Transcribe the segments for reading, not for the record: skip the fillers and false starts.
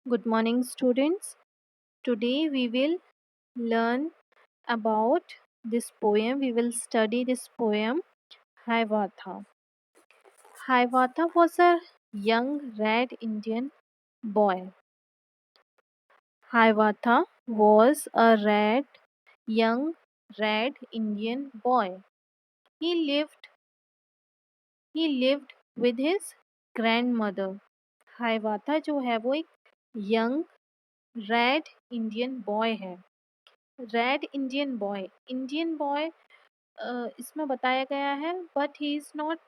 Good morning, students. Today we will learn about this poem. We will study this poem, Hiawatha. Hiawatha was a young red Indian boy. Hiawatha was a young red Indian boy. He lived he lived with his grandmother. Hiawatha जो है वो एक young red Indian boy है. Red Indian boy इसमें बताया गया है, but he is not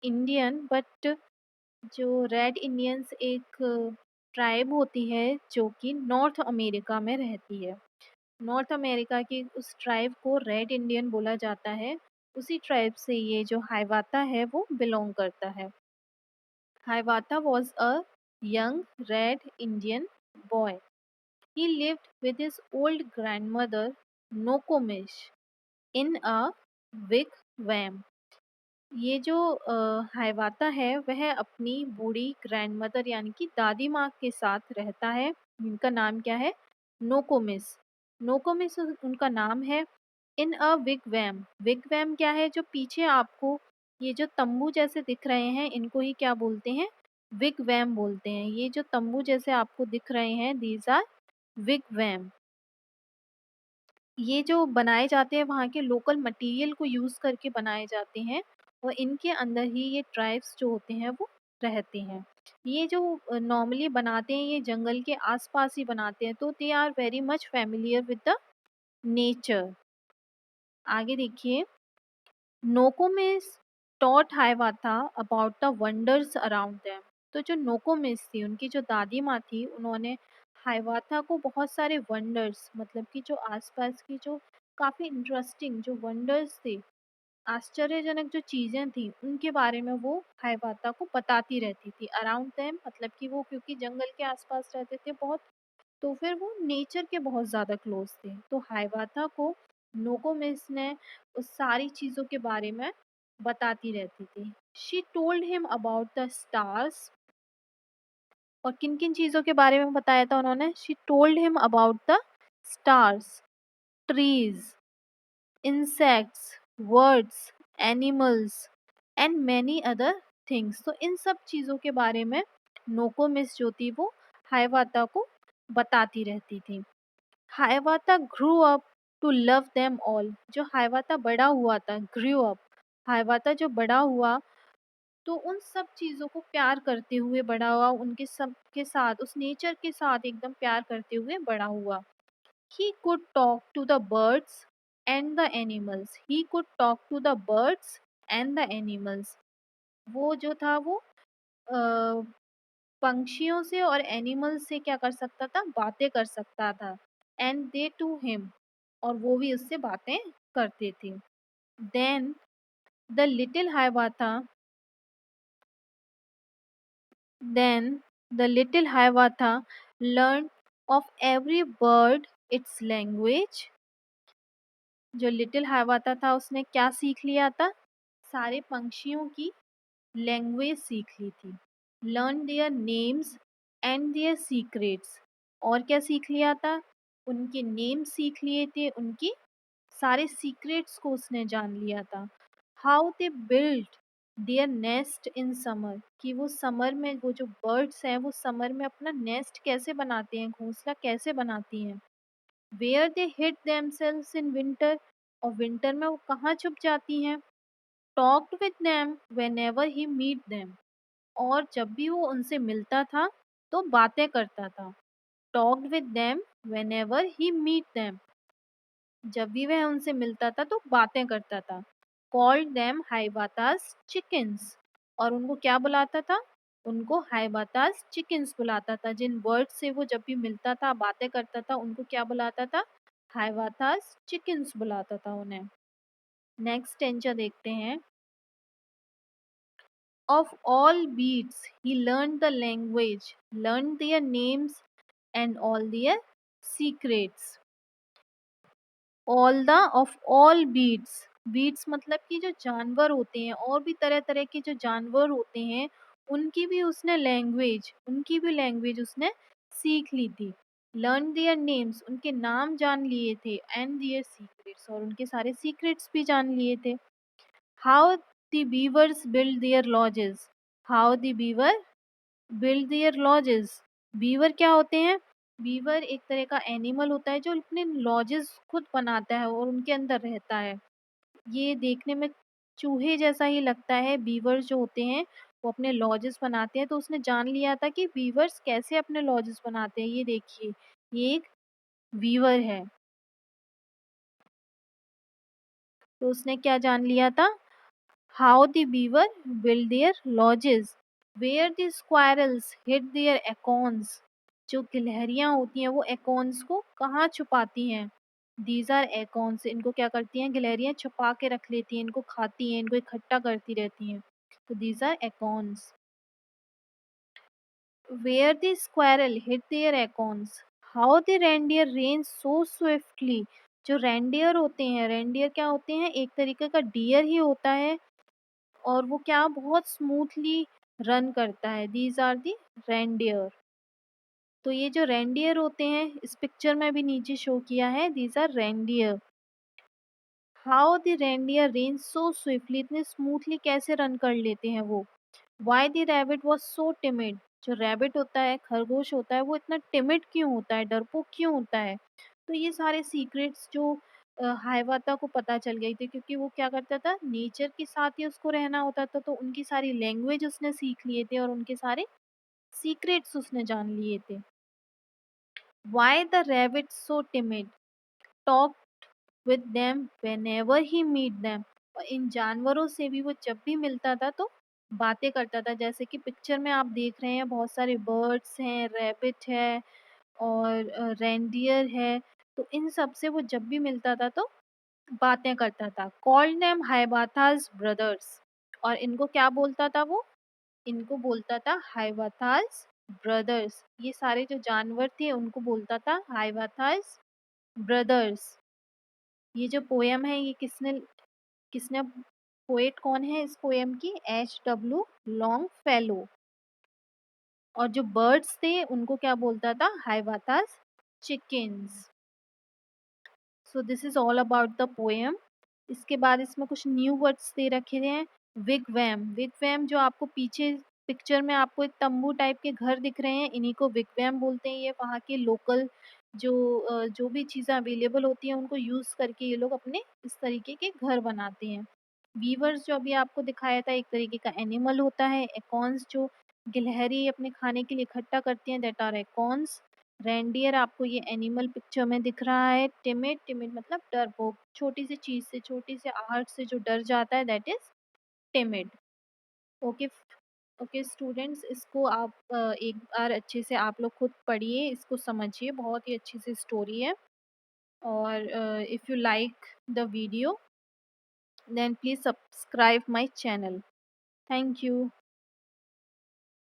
Indian. But जो रेड इंडियंस एक ट्राइब होती है जो कि नॉर्थ अमेरिका में रहती है. नॉर्थ अमेरिका की उस ट्राइब को रेड इंडियन बोला जाता है. उसी ट्राइब से ये जो हाइवाता है वो बिलोंग करता है. Hiawatha was a young red Indian boy. He lived with his old grandmother Nokomish in a wigwam. ये जो हाइवाता है वह अपनी बूढ़ी ग्रैंडमदर यानी कि दादी माँ के साथ रहता है, जिनका नाम क्या है? नोकोमिस. नोकोमिस उनका नाम है. इन अ विगवैम. विगवैम क्या है? जो पीछे आपको ये जो तंबू जैसे दिख रहे हैं इनको ही क्या बोलते हैं? विगवैम बोलते हैं. ये जो तंबू जैसे आपको दिख रहे हैं दीज आर विगवैम. ये जो बनाए जाते हैं वहाँ के लोकल मटेरियल को यूज़ करके बनाए जाते हैं और इनके अंदर ही ये ट्राइब्स जो होते हैं वो रहते हैं. ये जो नॉर्मली बनाते हैं ये जंगल के आसपास ही बनाते हैं, तो they are very much familiar with the nature. आगे देखिए. Nokomis taught Hiawatha about the wonders around them. तो जो नोकोमिस थी उनकी जो दादी माँ थी उन्होंने हाइवाथा को बहुत सारे वंडर्स मतलब कि जो आसपास की जो काफ़ी इंटरेस्टिंग जो वंडर्स थे, आश्चर्यजनक जो चीज़ें थी उनके बारे में वो हाइवाता को बताती रहती थी. अराउंड देम मतलब कि वो क्योंकि जंगल के आसपास रहते थे बहुत, तो फिर वो नेचर के बहुत ज़्यादा क्लोज थे. तो हाइवाथा को नोकोमिस ने उस सारी चीज़ों के बारे में बताती रहती थी. She told him about the stars. और किन किन चीज़ों के बारे में बताया था उन्होंने? She told him about the stars, trees, insects, words, animals and many other things. तो इन सब चीज़ों के बारे में नोकोमिस जो थी वो हाइवाता को बताती रहती थी. Hiawatha grew up to love them all. जो हाइवाता बड़ा हुआ था, ग्रू अप, हाइवाता जो बड़ा हुआ तो उन सब चीज़ों को प्यार करते हुए बड़ा हुआ, उनके सब के साथ उस नेचर के साथ एकदम प्यार करते हुए बड़ा हुआ. He could talk to the birds and the animals. He could talk to the birds and the animals. वो जो था वो पंछियों से और एनिमल्स से क्या कर सकता था? बातें कर सकता था. And they to him. और वो भी उससे बातें करते थे. Then the little Hiawatha then the little Hiawatha learned of every bird its language. जो लिटिल हाइवाता था उसने क्या सीख लिया था? सारे पंछियों की लैंग्वेज सीख ली थी. Learn their names and their secrets. और क्या सीख लिया था? उनके नेम सीख लिए थे, उनकी सारे सीक्रेट्स को उसने जान लिया था. How they build their nest in summer. कि वो समर में वो जो बर्ड्स हैं वो समर में अपना नेस्ट कैसे बनाते हैं, घोंसला कैसे बनाती हैं. Where they hid themselves in winter. और विंटर में वो कहाँ छुप जाती हैं. Talked with them whenever he meet them. और जब भी वो उनसे मिलता था तो बातें करता था. Talked with them whenever he meet them. जब भी वह उनसे मिलता था तो बातें करता था. Called them Hiawatha's chickens. और उनको क्या बुलाता था? उनको हाइबातास चिकन्स बुलाता था. जिन बर्ड्स से वो जब भी मिलता था बातें करता था उनको क्या बुलाता था? हाइबातास चिकन्स बुलाता था उन्हें. नेक्स्ट टेंचा देखते हैं. Of all beasts, he learned the language, learned their names and all their secrets. All the of all beasts, beasts मतलब कि जो जानवर होते हैं और भी तरह तरह के जो जानवर होते हैं उनकी भी उसने लैंग्वेज उसने सीख ली थी। लर्न देयर नेम्स, उनके नाम जान लिए थे, एंड देयर सीक्रेट्स, और उनके सारे सीक्रेट्स भी जान लिए थे। How the beavers build their lodges, how the beaver build their lodges. Beaver क्या होते हैं? बीवर एक तरह का एनिमल होता है जो अपने लॉजेस खुद बनाता है और उनके अंदर रहता है। ये देखने में चूहे जैसा ही लगता है। बीवर्स जो होते हैं वो अपने लॉजेस बनाते हैं, तो उसने जान लिया था कि बीवर्स कैसे अपने लॉजेस बनाते हैं। ये देखिए, ये एक बीवर है। तो उसने क्या जान लिया था? How the beaver build their lodges, where the squirrels hid their acorns, जो गिलहरियां होती हैं वो एकॉन्स को कहाँ छुपाती हैं? दीज आर एकॉन्स, इनको क्या करती हैं गिलहरियां? छुपा के रख लेती हैं, इनको खाती हैं, इनको इकट्ठा करती रहती हैं। तो these are acorns. Where the squirrel hid their acorns, how the reindeer ran so swiftly. जो रेंडियर होते हैं, रेंडियर क्या होते हैं? एक तरीके का डियर ही होता है, और वो क्या बहुत स्मूथली रन करता है। These are the reindeer. तो ये जो रेंडियर होते हैं, इस पिक्चर में भी नीचे शो किया है, these are reindeer. How the reindeer ran so swiftly, इतने स्मूथली कैसे रन कर लेते हैं वो। Why the rabbit was so timid, जो रैबिट होता है, खरगोश होता है, वो इतना टिमिड क्यों होता है, डरपोक क्यों होता है। तो ये सारे सीक्रेट्स जो हाइवाता को पता चल गई थी, क्योंकि वो क्या करता था, नेचर के साथ ही उसको रहना होता था, तो उनकी सारी लैंग्वेज उसने सीख लिए थे और उनके सारे सीक्रेट्स उसने जान लिए थे। Why the rabbit so timid, talk with them whenever he meet them, और इन जानवरों से भी वो जब भी मिलता था तो बातें करता था। जैसे कि पिक्चर में आप देख रहे हैं, बहुत सारे बर्ड्स हैं, रैबिट है, और रेंडियर है। तो इन सब से वो जब भी मिलता था तो बातें करता था। कॉल्ड नेम हाइबाथास ब्रदर्स, और इनको क्या बोलता था वो? इनको बोलता था हाइबाथास ब्रदर्स। ये सारे जो जानवर थे उनको बोलता था हाइबाथास ब्रदर्स। ये जो पोयम है, ये किसने किसने पोएट कौन है इस पोयम की? H.W. Longfellow. और जो बर्ड्स थे उनको क्या बोलता था? Hiawatha's chickens. So this is all about the poem. इसके बाद इसमें कुछ न्यू वर्ड्स दे रखे हैं। विगवैम, विगवैम जो आपको पीछे पिक्चर में आपको एक तंबू टाइप के घर दिख रहे हैं, इन्हीं को विगवैम बोलते हैं। ये वहाँ के लोकल जो भी चीज़ें अवेलेबल होती हैं उनको यूज़ करके ये लोग अपने इस तरीके के घर बनाते हैं। वीवर्स जो अभी आपको दिखाया था, एक तरीके का एनिमल होता है। एकॉन्स जो गिलहरी अपने खाने के लिए इकट्ठा करती हैं, दैट आर एकॉन्स। रेंडियर आपको ये एनिमल पिक्चर में दिख रहा है। टिमिड, टिमिड मतलब डरपोक, छोटी सी चीज से, छोटी से आहट से जो डर जाता है, that is timid. Okay. Okay students, इसको आप एक बार अच्छे से आप लोग खुद पढ़िए, इसको समझिए, बहुत ही अच्छी सी स्टोरी है। और if you like the video then please subscribe my channel. Thank you.